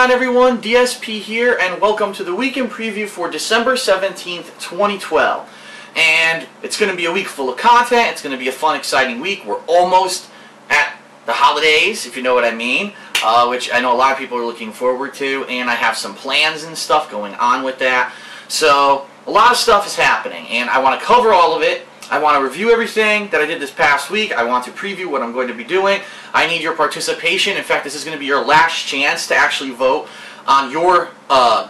on, everyone? DSP here, and welcome to the weekend preview for December 17th, 2012. And it's going to be a week full of content. It's going to be a fun, exciting week. We're almost at the holidays, if you know what I mean, which I know a lot of people are looking forward to, and I have some plans and stuff going on with that. So, a lot of stuff is happening, and I want to cover all of it. I want to review everything that I did this past week. I want to preview what I'm going to be doing. I need your participation. In fact, this is going to be your last chance to actually vote on your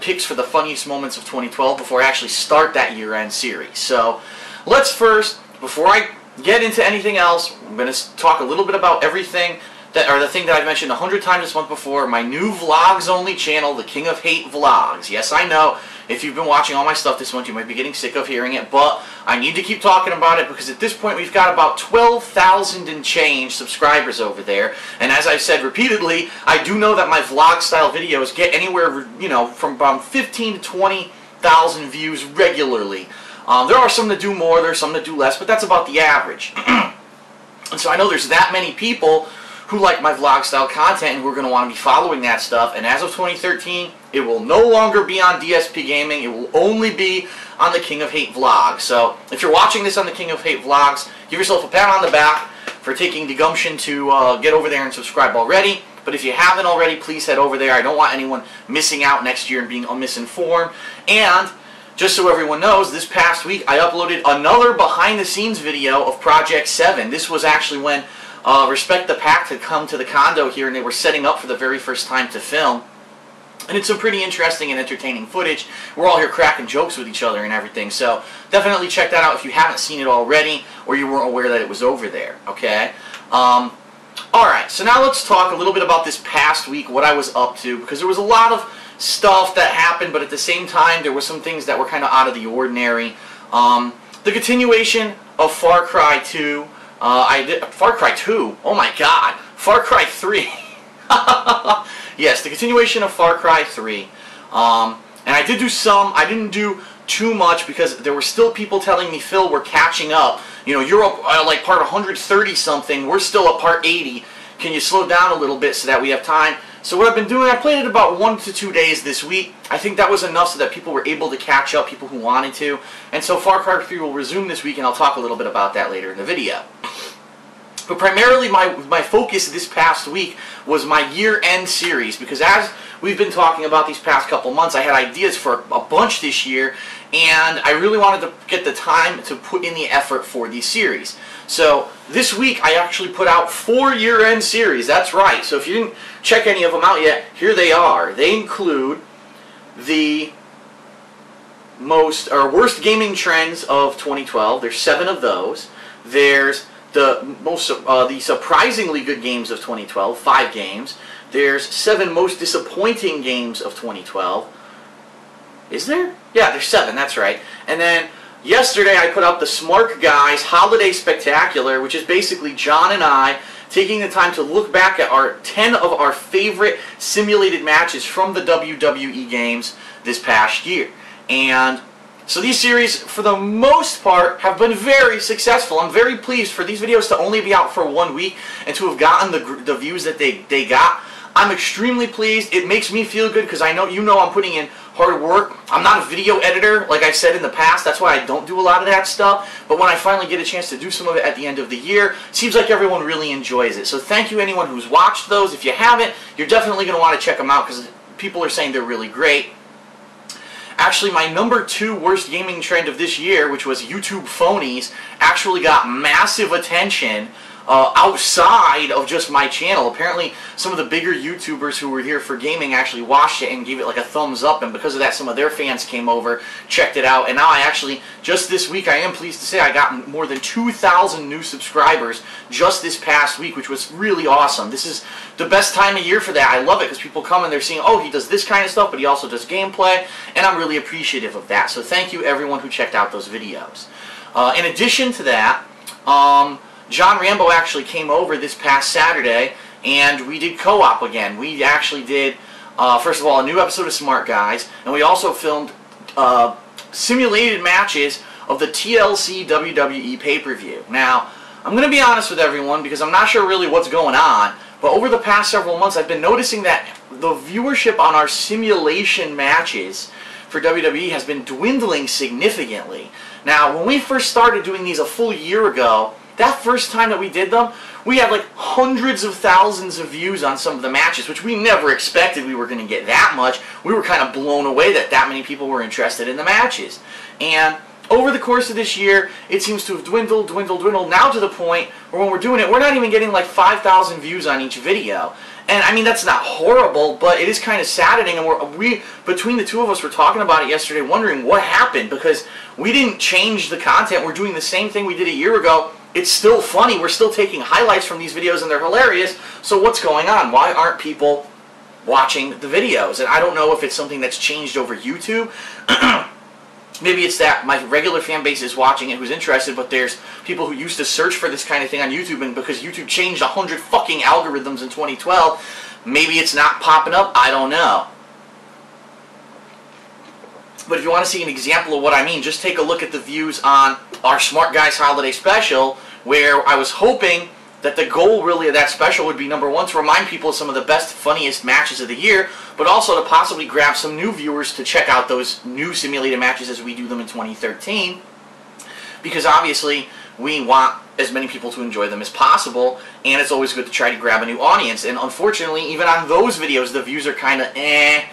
picks for the funniest moments of 2012 before I actually start that year-end series. So, let's first, before I get into anything else, I'm going to talk a little bit about everything that, or the thing that I've mentioned 100 times this month before, my new vlogs-only channel, The King of Hate Vlogs. Yes, I know. If you've been watching all my stuff this month, you might be getting sick of hearing it, but I need to keep talking about it because at this point we've got about 12,000 and change subscribers over there. And as I've said repeatedly, I do know that my vlog-style videos get anywhere, you know, from about 15 to 20,000 views regularly. There are some that do more, there are some that do less, but that's about the average. And so I know there's that many people who like my vlog-style content and who are going to want to be following that stuff. And as of 2013, it will no longer be on DSP Gaming. It will only be on the King of Hate Vlogs. So if you're watching this on the King of Hate Vlogs, give yourself a pat on the back for taking the gumption to get over there and subscribe already. But if you haven't already, please head over there. I don't want anyone missing out next year and being misinformed. And just so everyone knows, this past week I uploaded another behind-the-scenes video of Project 7. This was actually when Respect the Pact had come to the condo here and they were setting up for the very first time to film. And it's some pretty interesting and entertaining footage. We're all here cracking jokes with each other and everything. So definitely check that out if you haven't seen it already or you weren't aware that it was over there. Okay? Alright, so now let's talk a little bit about this past week, what I was up to. Because there was a lot of stuff that happened, but at the same time there were some things that were kind of out of the ordinary. The continuation of Far Cry 2. Far Cry 2? Oh my god. Far Cry 3. Yes, the continuation of Far Cry 3. And I did do some. I didn't do too much because there were still people telling me, Phil, we're catching up. You know, you're up like part 130 something. We're still at part 80. Can you slow down a little bit so that we have time? So what I've been doing, I played it about 1 to 2 days this week. I think that was enough so that people were able to catch up, people who wanted to. And so Far Cry 3 will resume this week, and I'll talk a little bit about that later in the video. But primarily my focus this past week was my year-end series, because as we've been talking about these past couple months, I had ideas for a bunch this year, and I really wanted to get the time to put in the effort for these series. So this week I actually put out 4 year-end series. That's right. So if you didn't check any of them out yet, here they are. They include the worst gaming trends of 2012. There's 7 of those. There's the surprisingly good games of 2012, 5 games. There's 7 most disappointing games of 2012. Is there? Yeah, there's 7, that's right. And then yesterday I put out the Smart Guys Holiday Spectacular, which is basically John and I taking the time to look back at our 10 of our favorite simulated matches from the WWE games this past year. And so these series, for the most part, have been very successful. I'm very pleased for these videos to only be out for 1 week and to have gotten the views that they got. I'm extremely pleased. It makes me feel good because I know I'm putting in hard work. I'm not a video editor, like I said in the past. That's why I don't do a lot of that stuff. But when I finally get a chance to do some of it at the end of the year, it seems like everyone really enjoys it. So thank you anyone who's watched those. If you haven't, you're definitely going to want to check them out because people are saying they're really great. Actually, my number 2 worst gaming trend of this year, which was YouTube phonies, actually got massive attention outside of just my channel. Apparently, some of the bigger YouTubers who were here for gaming actually watched it and gave it like a thumbs up, and because of that, some of their fans came over, checked it out, and now I actually, just this week, I am pleased to say I got more than 2,000 new subscribers just this past week, which was really awesome. This is the best time of year for that. I love it because people come and they're seeing, oh, he does this kind of stuff, but he also does gameplay, and I'm really appreciative of that. So thank you everyone who checked out those videos. In addition to that, John Rambo actually came over this past Saturday, and we did co-op again. We actually did, first of all, a new episode of Smart Guys, and we also filmed simulated matches of the TLC WWE pay-per-view. Now, I'm going to be honest with everyone because I'm not sure really what's going on, but but over the past several months I've been noticing that the viewership on our simulation matches for WWE has been dwindling significantly. Now, when we first started doing these a full year ago, that first time that we did them, we had like hundreds of thousands of views on some of the matches, which we never expected we were going to get that much. We were kind of blown away that that many people were interested in the matches. And over the course of this year, it seems to have dwindled, now to the point where when we're doing it, we're not even getting like 5,000 views on each video. And I mean, that's not horrible, but it is kind of saddening, and we between the two of us were talking about it yesterday, wondering what happened, because we didn't change the content. We're doing the same thing we did a year ago. It's still funny. We're still taking highlights from these videos, and they're hilarious. So what's going on? Why aren't people watching the videos? And I don't know if it's something that's changed over YouTube. Maybe it's that my regular fan base is watching it who's interested, but there's people who used to search for this kind of thing on YouTube, and because YouTube changed 100 fucking algorithms in 2012, maybe it's not popping up. I don't know. But if you want to see an example of what I mean, just take a look at the views on our Smart Guys Holiday Special, where I was hoping that the goal really of that special would be, number one, to remind people of some of the best, funniest matches of the year, but also to possibly grab some new viewers to check out those new simulated matches as we do them in 2013, because obviously we want as many people to enjoy them as possible, and it's always good to try to grab a new audience. And unfortunately, even on those videos, the views are kind of eh.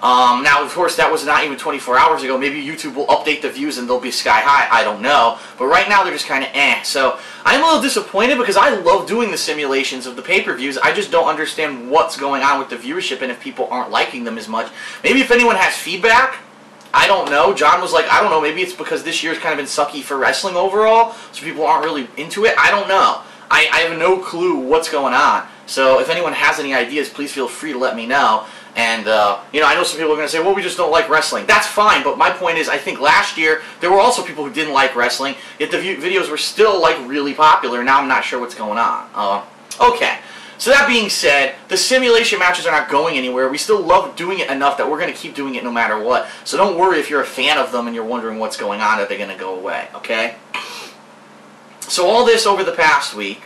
Now, of course, that was not even 24 hours ago. Maybe YouTube will update the views and they'll be sky high. I don't know. But right now, they're just kind of eh. So I'm a little disappointed because I love doing the simulations of the pay-per-views. I just don't understand what's going on with the viewership and if people aren't liking them as much. Maybe if anyone has feedback, I don't know. John was like, I don't know, maybe it's because this year's kind of been sucky for wrestling overall, so people aren't really into it. I don't know. I have no clue what's going on. So if anyone has any ideas, please feel free to let me know. And, you know, I know some people are going to say, well, we just don't like wrestling. That's fine, but my point is, I think last year, there were also people who didn't like wrestling, yet the videos were still, like, really popular. Now I'm not sure what's going on. Okay. So that being said, the simulation matches are not going anywhere. We still love doing it enough that we're going to keep doing it no matter what. So don't worry if you're a fan of them and you're wondering what's going on, that they're going to go away, okay? So all this over the past week,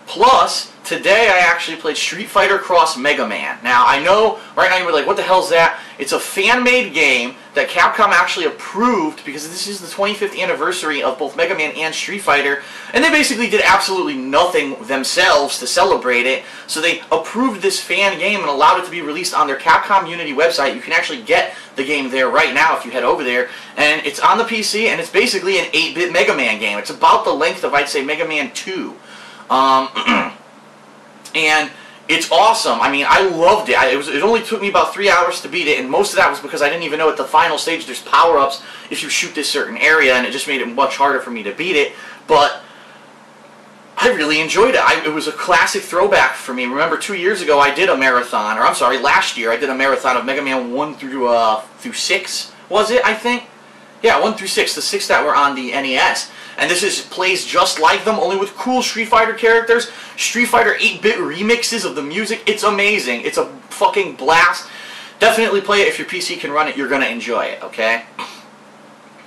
plus, today I actually played Street Fighter Cross Mega Man. Now, I know right now you're like, what the hell is that? It's a fan-made game that Capcom actually approved because this is the 25th anniversary of both Mega Man and Street Fighter, and they basically did absolutely nothing themselves to celebrate it, so they approved this fan game and allowed it to be released on their Capcom Unity website. You can actually get the game there right now if you head over there, and it's on the PC, and it's basically an 8-bit Mega Man game. It's about the length of, I'd say, Mega Man 2. And it's awesome. I mean, I loved it. It only took me about 3 hours to beat it, and most of that was because I didn't even know at the final stage there's power-ups if you shoot this certain area, and it just made it much harder for me to beat it. But I really enjoyed it. It was a classic throwback for me. Remember, 2 years ago I did a marathon, or I'm sorry, last year I did a marathon of Mega Man 1 through 6, was it, I think? Yeah, 1 through 6, the 6 that were on the NES. And this plays just like them, only with cool Street Fighter characters, Street Fighter 8-bit remixes of the music. It's amazing. It's a fucking blast. Definitely play it if your PC can run it. You're going to enjoy it, okay?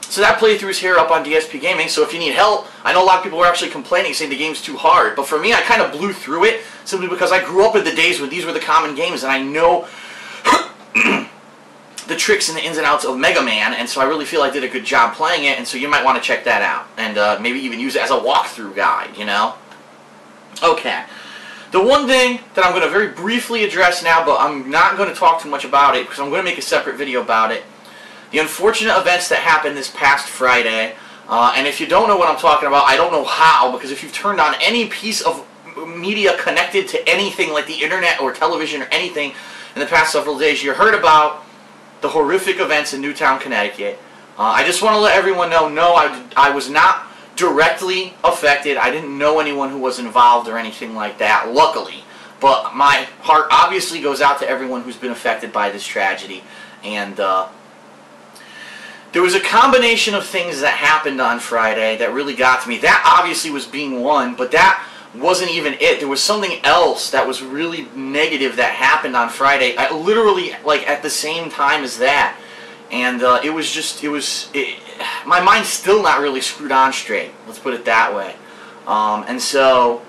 So that playthrough is here up on DSP Gaming, so if you need help, I know a lot of people were actually complaining, saying the game's too hard. But for me, I kind of blew through it, simply because I grew up in the days when these were the common games, and I know the tricks and the ins and outs of Mega Man, and so I really feel I did a good job playing it, and so you might want to check that out, and maybe even use it as a walkthrough guide, you know? Okay. The one thing that I'm going to very briefly address now, but I'm not going to talk too much about it, because I'm going to make a separate video about it. The unfortunate events that happened this past Friday, and if you don't know what I'm talking about, I don't know how, because if you've turned on any piece of media connected to anything like the internet or television or anything in the past several days, you heard about the horrific events in Newtown, Connecticut. I just want to let everyone know, no, I was not directly affected. I didn't know anyone who was involved or anything like that, luckily. But my heart obviously goes out to everyone who's been affected by this tragedy. And there was a combination of things that happened on Friday that really got to me. That obviously was being one, but that wasn't even it. There was something else that was really negative that happened on Friday, literally like at the same time as that, and my mind's still not really screwed on straight, let's put it that way. And so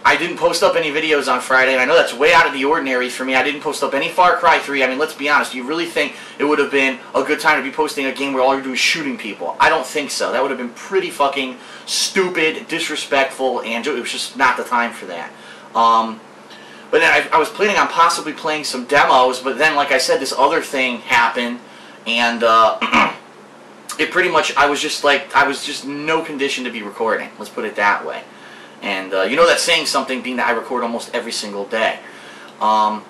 I didn't post up any videos on Friday, and I know that's way out of the ordinary for me. I didn't post up any Far Cry 3. I mean, let's be honest. Do you really think it would have been a good time to be posting a game where all you're doing is shooting people? I don't think so. That would have been pretty fucking stupid, disrespectful, and it was just not the time for that. But then I was planning on possibly playing some demos, but then, like I said, this other thing happened, and it pretty much, I was just no condition to be recording. Let's put it that way. And you know that's saying something, being that I record almost every single day. But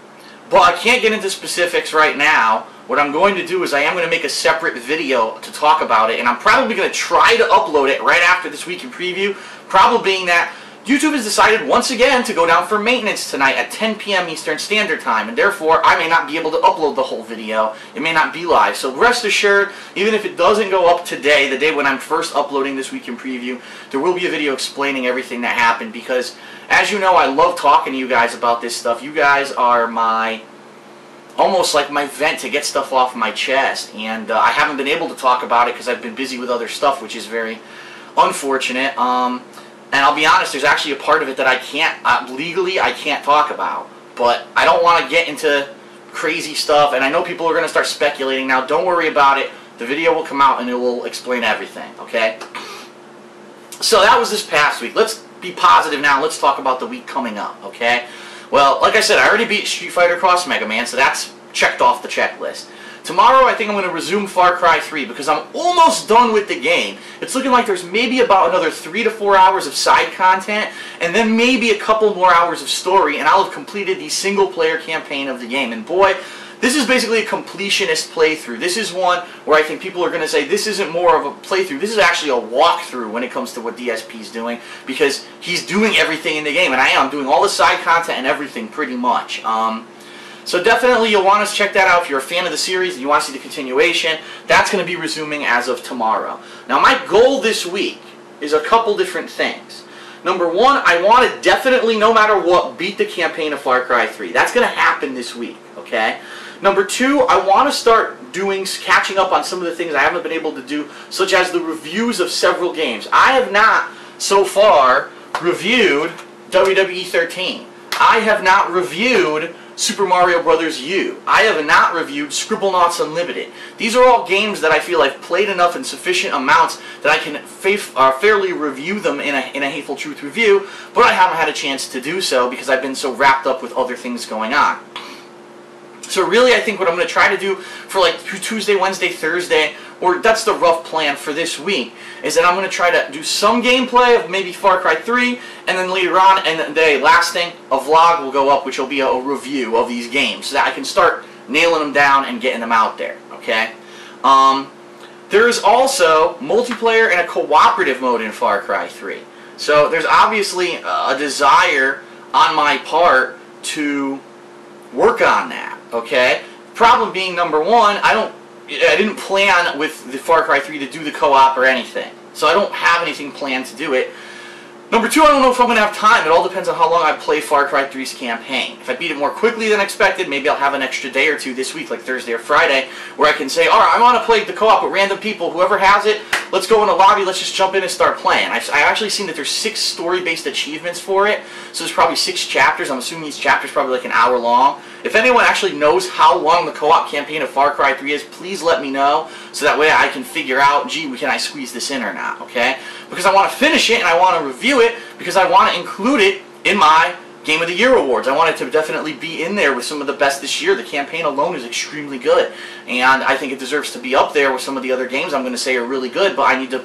I can't get into specifics right now. What I'm going to do is I am going to make a separate video to talk about it, and I'm probably going to try to upload it right after this week in preview, probably being that YouTube has decided once again to go down for maintenance tonight at 10 p.m. Eastern Standard Time, and therefore I may not be able to upload the whole video. It may not be live. So rest assured, even if it doesn't go up today, the day when I'm first uploading this week in preview, there will be a video explaining everything that happened, because as you know, I love talking to you guys about this stuff. You guys are almost like my vent to get stuff off my chest, and I haven't been able to talk about it because I've been busy with other stuff, which is very unfortunate. And I'll be honest, there's actually a part of it that I can't, legally, I can't talk about. But I don't want to get into crazy stuff, and I know people are going to start speculating now. Don't worry about it. The video will come out and it will explain everything, okay? So that was this past week. Let's be positive now. Let's talk about the week coming up, okay? Well, like I said, I already beat Street Fighter Cross Mega Man, so that's checked off the checklist. Tomorrow, I think I'm going to resume Far Cry 3 because I'm almost done with the game. It's looking like there's maybe about another 3 to 4 hours of side content, and then maybe a couple more hours of story, and I'll have completed the single-player campaign of the game. And boy, this is basically a completionist playthrough. This is one where I think people are going to say this isn't more of a playthrough. This is actually a walkthrough when it comes to what DSP is doing, because he's doing everything in the game, and I am doing all the side content and everything pretty much. So definitely you'll want to check that out if you're a fan of the series and you want to see the continuation. That's going to be resuming as of tomorrow. Now my goal this week is a couple different things. Number one, I want to definitely, no matter what, beat the campaign of Far Cry 3. That's going to happen this week, okay? Number two, I want to start catching up on some of the things I haven't been able to do, such as the reviews of several games. I have not, so far, reviewed WWE 13. I have not reviewed Super Mario Bros. U. I have not reviewed Scribblenauts Unlimited. These are all games that I feel I've played enough in sufficient amounts that I can fairly review them in a Hateful Truth review, but I haven't had a chance to do so because I've been so wrapped up with other things going on. So really, I think what I'm going to try to do for like Tuesday, Wednesday, Thursday, or that's the rough plan for this week, is that I'm going to try to do some gameplay of maybe Far Cry 3, and then later on, and the last thing, a vlog will go up, which will be a review of these games, so that I can start nailing them down and getting them out there, okay? There is also multiplayer and a cooperative mode in Far Cry 3. So there's obviously a desire on my part to work on that, okay? Problem being, number one, I didn't plan with the Far Cry 3 to do the co-op or anything. So I don't have anything planned to do it. Number two, I don't know if I'm going to have time. It all depends on how long I play Far Cry 3's campaign. If I beat it more quickly than expected, maybe I'll have an extra day or two this week, like Thursday or Friday, where I can say, alright, I want to play the co-op with random people. Whoever has it, let's go in a lobby, let's just jump in and start playing. I've actually seen that there's 6 story-based achievements for it, so there's probably 6 chapters. I'm assuming each chapter is probably like an hour long. If anyone actually knows how long the co-op campaign of Far Cry 3 is, please let me know, so that way I can figure out, gee, can I squeeze this in or not, okay? Because I want to finish it and I want to review it, because I want to include it in my Game of the Year awards. I want it to definitely be in there with some of the best this year. The campaign alone is extremely good, and I think it deserves to be up there with some of the other games I'm going to say are really good, but I need to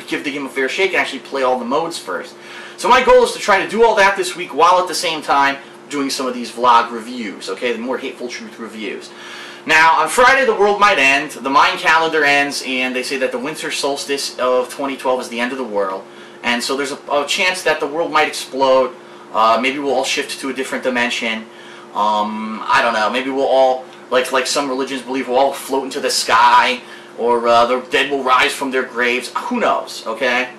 give the game a fair shake and actually play all the modes first. So my goal is to try to do all that this week while at the same time doing some of these vlog reviews, okay, the more Hateful Truth reviews. Now, on Friday the world might end, the Mayan calendar ends, and they say that the winter solstice of 2012 is the end of the world. And so there's a chance that the world might explode. Maybe we'll all shift to a different dimension. I don't know, maybe we'll all, like some religions believe, we'll all float into the sky, or the dead will rise from their graves. Who knows, okay?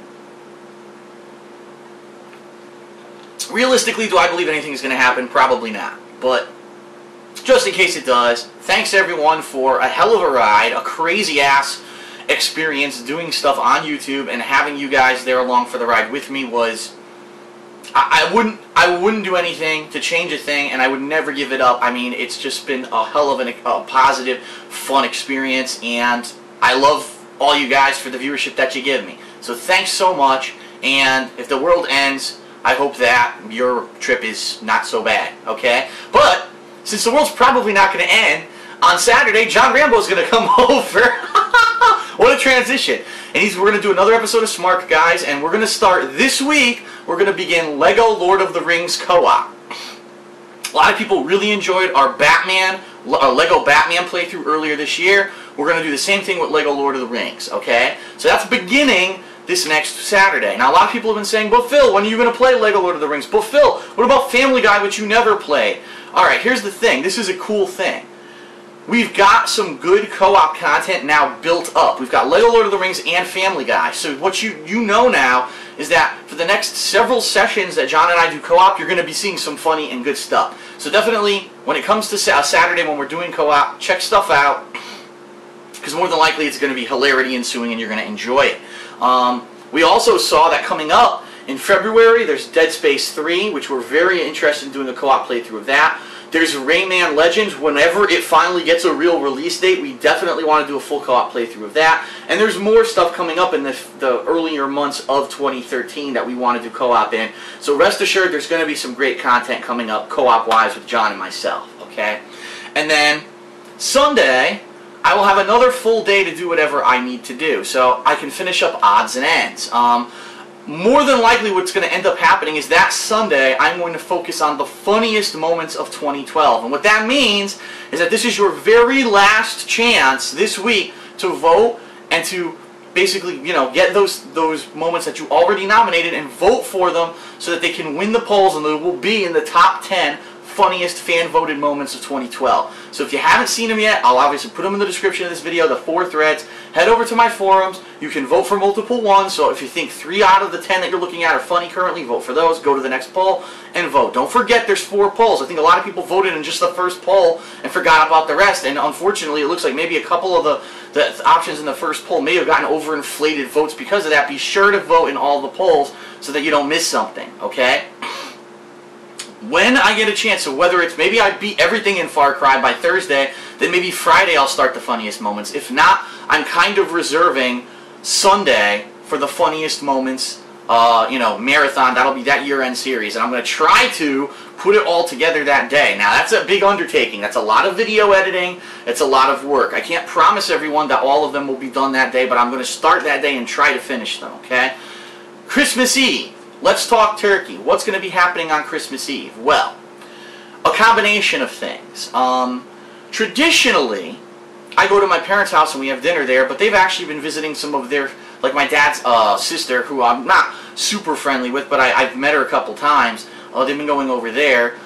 Realistically, do I believe anything is going to happen? Probably not. But just in case it does, thanks everyone for a hell of a ride, a crazy-ass experience doing stuff on YouTube, and having you guys there along for the ride with me was I wouldn't do anything to change a thing, and I would never give it up. I mean, it's just been a hell of a positive, fun experience, and I love all you guys for the viewership that you give me. So thanks so much, and if the world ends, I hope that your trip is not so bad, okay? But since the world's probably not going to end, on Saturday, John Rambo's going to come over. What a transition. And we're going to do another episode of Smart Guys, and we're going to start this week. We're going to begin Lego Lord of the Rings co-op. A lot of people really enjoyed our Lego Batman playthrough earlier this year. We're going to do the same thing with Lego Lord of the Rings, okay? So that's beginning this next Saturday. Now, a lot of people have been saying, but Phil, when are you going to play Lego Lord of the Rings? But Phil, what about Family Guy, which you never played? Alright, here's the thing. This is a cool thing. We've got some good co-op content now built up. We've got Lego Lord of the Rings and Family Guy. So what you know now is that for the next several sessions that John and I do co-op, you're going to be seeing some funny and good stuff. So definitely, when it comes to Saturday when we're doing co-op, check stuff out, because more than likely it's going to be hilarity ensuing and you're going to enjoy it. We also saw that coming up in February, there's Dead Space 3, which we're very interested in doing a co-op playthrough of that. There's Rayman Legends. Whenever it finally gets a real release date, we definitely want to do a full co-op playthrough of that. And there's more stuff coming up in the earlier months of 2013 that we want to do co-op in. So rest assured, there's going to be some great content coming up co-op-wise with John and myself, okay? And then Sunday, I will have another full day to do whatever I need to do. So I can finish up odds and ends. More than likely what's going to end up happening is that Sunday I'm going to focus on the funniest moments of 2012. And what that means is that this is your very last chance this week to vote and to basically, you know, get those moments that you already nominated and vote for them so that they can win the polls and they will be in the top 10 funniest fan-voted moments of 2012. So if you haven't seen them yet, I'll obviously put them in the description of this video, the 4 threads. Head over to my forums. You can vote for multiple ones, so if you think 3 out of the 10 that you're looking at are funny currently, vote for those. Go to the next poll and vote. Don't forget there's 4 polls. I think a lot of people voted in just the first poll and forgot about the rest, and unfortunately it looks like maybe a couple of the options in the first poll may have gotten overinflated votes because of that. Be sure to vote in all the polls so that you don't miss something, okay? When I get a chance, so whether it's maybe I beat everything in Far Cry by Thursday, then maybe Friday I'll start the funniest moments. If not, I'm kind of reserving Sunday for the funniest moments, you know, marathon. That'll be that year-end series, and I'm going to try to put it all together that day. Now, that's a big undertaking. That's a lot of video editing. It's a lot of work. I can't promise everyone that all of them will be done that day, but I'm going to start that day and try to finish them, okay? Christmas Eve. Let's talk turkey. What's going to be happening on Christmas Eve? Well, a combination of things. Traditionally, I go to my parents' house and we have dinner there, but they've actually been visiting some of their, like my dad's sister, who I'm not super friendly with, but I've met her a couple times. They've been going over there.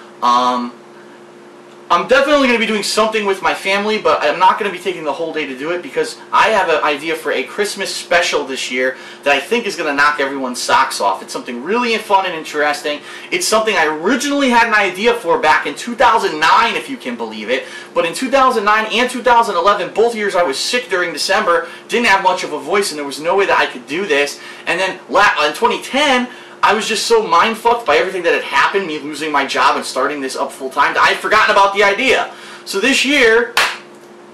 I'm definitely going to be doing something with my family, but I'm not going to be taking the whole day to do it because I have an idea for a Christmas special this year that I think is going to knock everyone's socks off. It's something really fun and interesting. It's something I originally had an idea for back in 2009, if you can believe it. But in 2009 and 2011, both years I was sick during December, didn't have much of a voice, and there was no way that I could do this. And then in 2010, I was just so mind-fucked by everything that had happened, me losing my job and starting this up full-time, I had forgotten about the idea. So this year,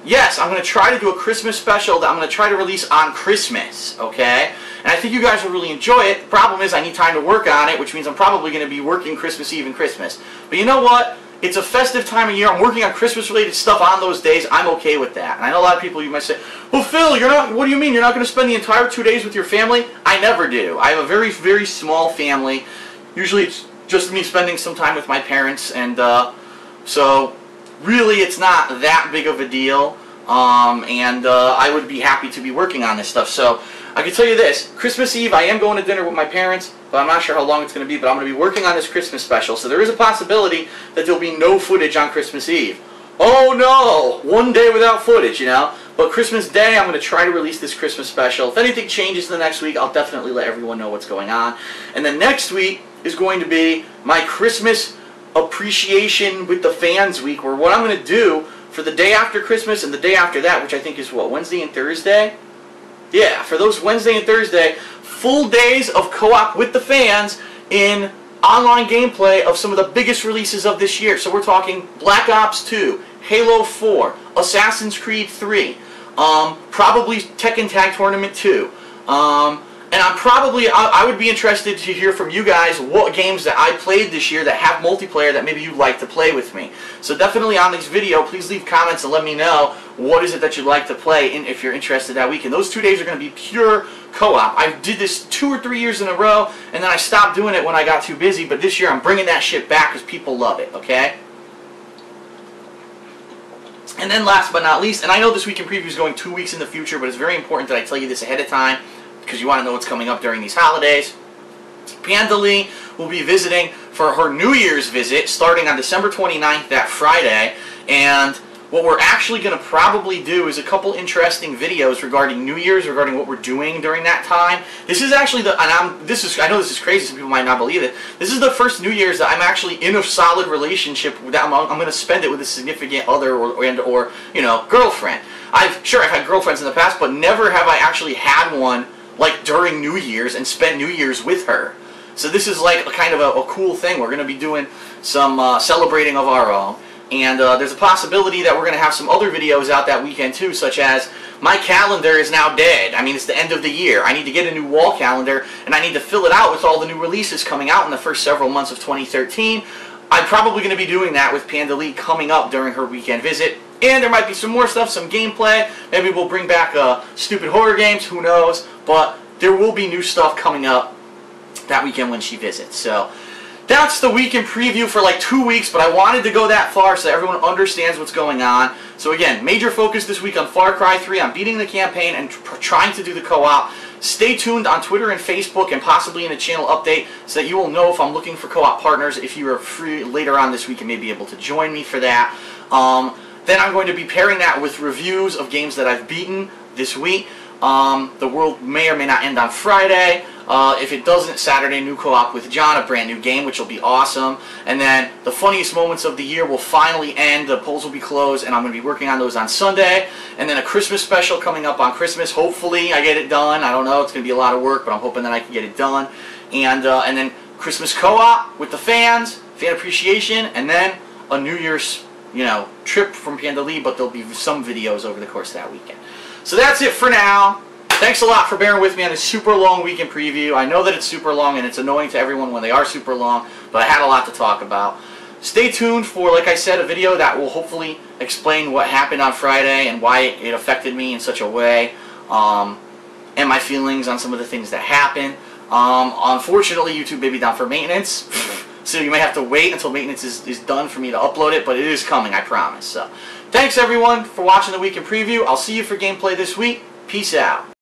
yes, I'm going to try to do a Christmas special that I'm going to try to release on Christmas, okay? And I think you guys will really enjoy it. The problem is I need time to work on it, which means I'm probably going to be working Christmas Eve and Christmas. But you know what? It's a festive time of year. I'm working on Christmas-related stuff on those days. I'm okay with that. And I know a lot of people, you might say, well, Phil, what do you mean? You're not going to spend the entire 2 days with your family? I never do. I have a very, very small family. Usually it's just me spending some time with my parents. And so really it's not that big of a deal. I would be happy to be working on this stuff. So I can tell you this, Christmas Eve I am going to dinner with my parents, but I'm not sure how long it's going to be, but I'm going to be working on this Christmas special, so there is a possibility that there'll be no footage on Christmas Eve. Oh no! One day without footage, you know? But Christmas Day, I'm going to try to release this Christmas special. If anything changes the next week, I'll definitely let everyone know what's going on. And then next week is going to be my Christmas appreciation with the fans week, where what I'm going to do for the day after Christmas and the day after that, which I think is what, Wednesday and Thursday? Yeah, for those Wednesday and Thursday, full days of co-op with the fans in online gameplay of some of the biggest releases of this year. So we're talking Black Ops 2, Halo 4, Assassin's Creed 3, probably Tekken Tag Tournament 2. And I would be interested to hear from you guys what games that I played this year that have multiplayer that maybe you'd like to play with me. So definitely on this video, please leave comments and let me know what is it that you'd like to play and if you're interested that week. And those 2 days are going to be pure co-op. I did this 2 or 3 years in a row, and then I stopped doing it when I got too busy. But this year I'm bringing that shit back because people love it, okay? And then last but not least, and I know this week in preview is going 2 weeks in the future, but it's very important that I tell you this ahead of time, because you want to know what's coming up during these holidays. Panda Lee will be visiting for her New Year's visit starting on December 29th, that Friday. And what we're actually going to probably do is a couple interesting videos regarding New Year's, regarding what we're doing during that time. This is actually I know this is crazy, some people might not believe it. This is the first New Year's that I'm actually in a solid relationship, that I'm going to spend it with a significant other or you know, girlfriend. I've had girlfriends in the past, but never have I actually had one like during New Year's and spent New Year's with her. So this is like a kind of a cool thing. We're going to be doing some celebrating of our own. And there's a possibility that we're going to have some other videos out that weekend too, such as my calendar is now dead. I mean, it's the end of the year. I need to get a new wall calendar, and I need to fill it out with all the new releases coming out in the first several months of 2013. I'm probably going to be doing that with Panda Lee coming up during her weekend visit. And there might be some more stuff, some gameplay. Maybe we'll bring back stupid horror games, who knows. But there will be new stuff coming up that weekend when she visits. So that's the weekend preview for like 2 weeks, but I wanted to go that far so that everyone understands what's going on. So again, major focus this week on Far Cry 3, on beating the campaign and trying to do the co-op. Stay tuned on Twitter and Facebook and possibly in a channel update so that you will know if I'm looking for co-op partners, if you are free later on this week and may be able to join me for that. Then I'm going to be pairing that with reviews of games that I've beaten this week. The world may or may not end on Friday. If it doesn't, Saturday, new co-op with John, a brand new game, which will be awesome. And then the funniest moments of the year will finally end. The polls will be closed, and I'm going to be working on those on Sunday. And then a Christmas special coming up on Christmas. Hopefully I get it done. I don't know. It's going to be a lot of work, but I'm hoping that I can get it done. And then Christmas co-op with the fans, fan appreciation, and then a New Year's, you know, trip from Panda Lee, but there'll be some videos over the course of that weekend. So that's it for now. Thanks a lot for bearing with me on this super long weekend preview. I know that it's super long and it's annoying to everyone when they are super long, but I had a lot to talk about. Stay tuned for, like I said, a video that will hopefully explain what happened on Friday and why it affected me in such a way, and my feelings on some of the things that happened. Unfortunately, YouTube may be down for maintenance. So you may have to wait until maintenance is done for me to upload it, but it is coming, I promise. So, thanks everyone for watching the weekend preview. I'll see you for gameplay this week. Peace out.